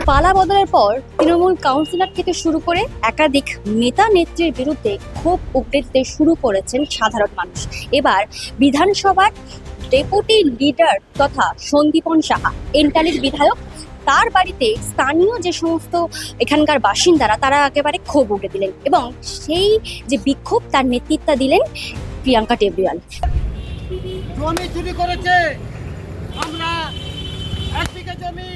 পালা বদলের পর তৃণমূল কাউন্সিলর থেকে শুরু করে একাধিক নেতা নেত্রীর বিরুদ্ধে ক্ষোভ উগড়ে দিতে শুরু করেছেন সাধারণ মানুষ। এবার বিধানসভার ডেপুটি লিডার তথা সন্দীপন সাহা, এন্টালির বিধায়ক, তার বাড়িতে স্থানীয় যে সমস্ত এখানকার বাসিন্দারা তারা একেবারে ক্ষোভ উগড়ে দিলেন এবং সেই যে বিক্ষোভ তার নেতৃত্ব দিলেন প্রিয়াঙ্কা টেবরিয়াল। জমি চুরি করেছে, আমরা এক বিঘা জমি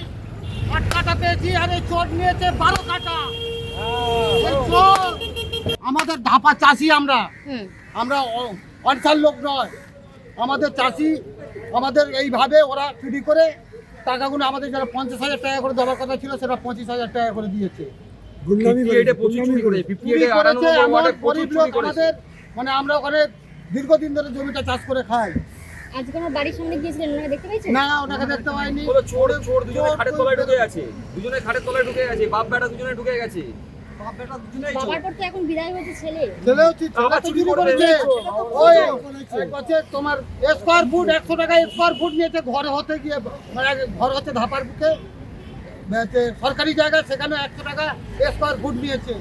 8 কাঠা পেয়েছি, আর এই চোর নিয়েছে 12 কাঠা। আমাদের ধাপা চাষি, আমরা অনসার লোক নয়, আমাদের চাষি। আমাদের এইভাবে ওরা চুরি করে টাকাগুলো আমাদের যারা 50,000 টাকা করে দেওয়ার কথা ছিল সেটা 25,000 টাকা করে দিয়েছে। আমাদের মানে আমরা ওখানে দীর্ঘদিন ধরে জমিটা চাষ করে খাই। আজকে আমার বাড়ির সামনে গিয়েছিলেন, ওনাকে দেখতে পেয়েছেন? না, ওনাকে দেখতে পাইনি। চোর দুজনে খাটের তলায় ঢুকে আছে, দুজনে খাটের তলায় ঢুকে গেছে, বাপ বেটা দুজনে ঢুকে গেছে। বাবার পর তো এখন বিদায় হয়েছে ছেলে চুরি করেছে। ওই বলছে তোমার স্কয়ার ফুট 100 টাকা স্কয়ার ফুট নিয়েছে ঘর হতে গিয়ে, মানে ঘর হচ্ছে ধাপার বুকে সরকারি জায়গা, সেখানে 100 টাকা স্কয়ার ফুট নিয়েছে।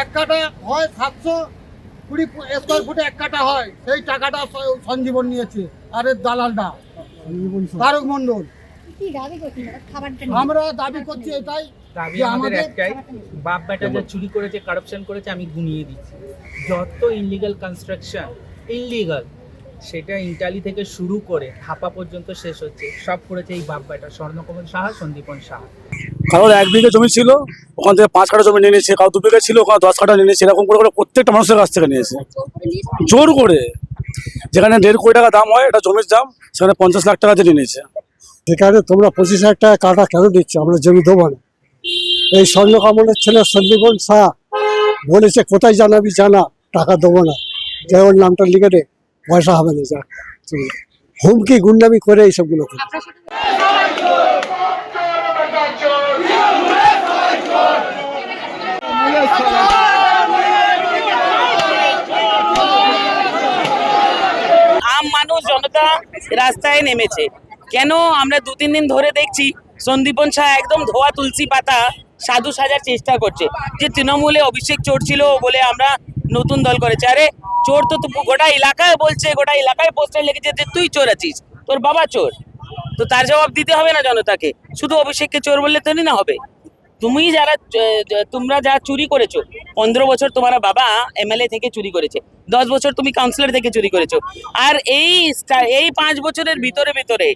1 কাঠা হয় 720 স্কয়ার ফুটে 1 কাঠা হয়, সেই টাকাটা সঞ্জীবন নিয়েছে। আর এর দালালটা তারক মণ্ডল। আমরা দাবি করছি এটাই, দাবি আমাদের একটাই, বাপ বেটা যা চুরি করেছে, কারাপশন করেছে, আমি গুনিয়ে দিচ্ছি। যত ইনলিগাল কনস্ট্রাকশন, ইনলিগাল, সেটা ইন্টালি থেকে শুরু করে ধাপা পর্যন্ত শেষ হচ্ছে, সব করেছে এই বাপ বেটা স্বর্ণকমল সাহা, সন্দীপন সাহা। কারোর 1 বিঘা জমি ছিল, ওখান থেকে 5 কাঠা জমি নিয়ে নিয়েছে, কারো 2 বিঘা ছিল, ওখানে 10 কাঠা নিয়ে নিয়েছে। এরকম করে করে প্রত্যেকটা মানুষের কাছ থেকে নিয়েছে জোর করে। যেখানে 1.5 কোটি টাকা দাম হয় এটা জমির দাম, সেখানে 50 লাখ টাকা দিয়ে নিয়েছে। সেখানে তোমরা 25,000 টাকা কাঠা কেন দিচ্ছ? আমরা জমি দেবো না। এই স্বর্ণকমলের ছেলে সন্দীপন শাহ বলেছে কোথায় জানাবি জানা, টাকা দেবো না, যে ওর নামটা লিখে দে, পয়সা হবে না। যা হুমকি গুন্ডামি করে এইসবগুলো করে। আম মানুষ জনতা রাস্তায় নেমেছে কেন? আমরা 2-3 দিন ধরে দেখছি সন্দীপন শাহ একদম ধোয়া তুলসী পাতা সাধু সাজার চেষ্টা করছে যে তৃণমূলে অভিষেক চোর ছিল বলে আমরা নতুন দল করেছে। আরে চোর তো গোটা এলাকায় বলছে, গোটা এলাকায় পোস্টার লিখেছে যে তুই চোর আছিস, তোর বাবা চোর, তো তার জবাব দিতে হবে না জনতাকে? শুধু অভিষেককে চোর বললে তো না হবে। তোমরা যা চুরি করেছো, 15 বছর তোমার বাবা এমএলএ থেকে চুরি করেছে, 10 বছর তুমি কাউন্সিলর থেকে চুরি করেছো, আর এই 5 বছরের ভিতরে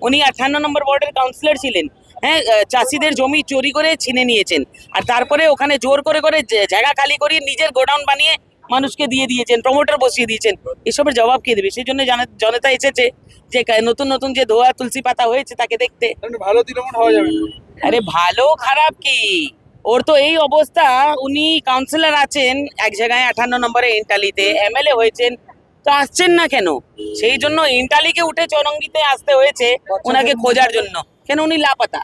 উনি 58 নম্বর ওয়ার্ডের কাউন্সিলর ছিলেন। হ্যাঁ, চাষিদের জমি চুরি করে ছিনে নিয়েছেন, আর তারপরে ওখানে জোর করে জায়গা খালি করিয়ে নিজের গোডাউন বানিয়ে মানুষকে দিয়ে দিয়েছেন, প্রমোটার বসিয়ে দিয়েছেন। এসবের জবাব কে দেবে? সেই জন্য জনতা এসেছে যে নতুন নতুন যে ধোয়া তুলসী পাতা হয়েছে তাকে দেখতে। ভালো তৃণমূল হওয়া যাবে না। আরে ভালো খারাপ কি, ওর তো এই অবস্থা। উনি কাউন্সিলর আছেন এক জায়গায় 58 নম্বরে ইন্টালিতে, এমএলএ হয়েছেন, তো আসছেন না কেন? সেই জন্য ইন্টালিকে উঠে চৌরঙ্গিতে আসতে হয়েছে ওনাকে খোঁজার জন্য। কেন উনি লাপাতা?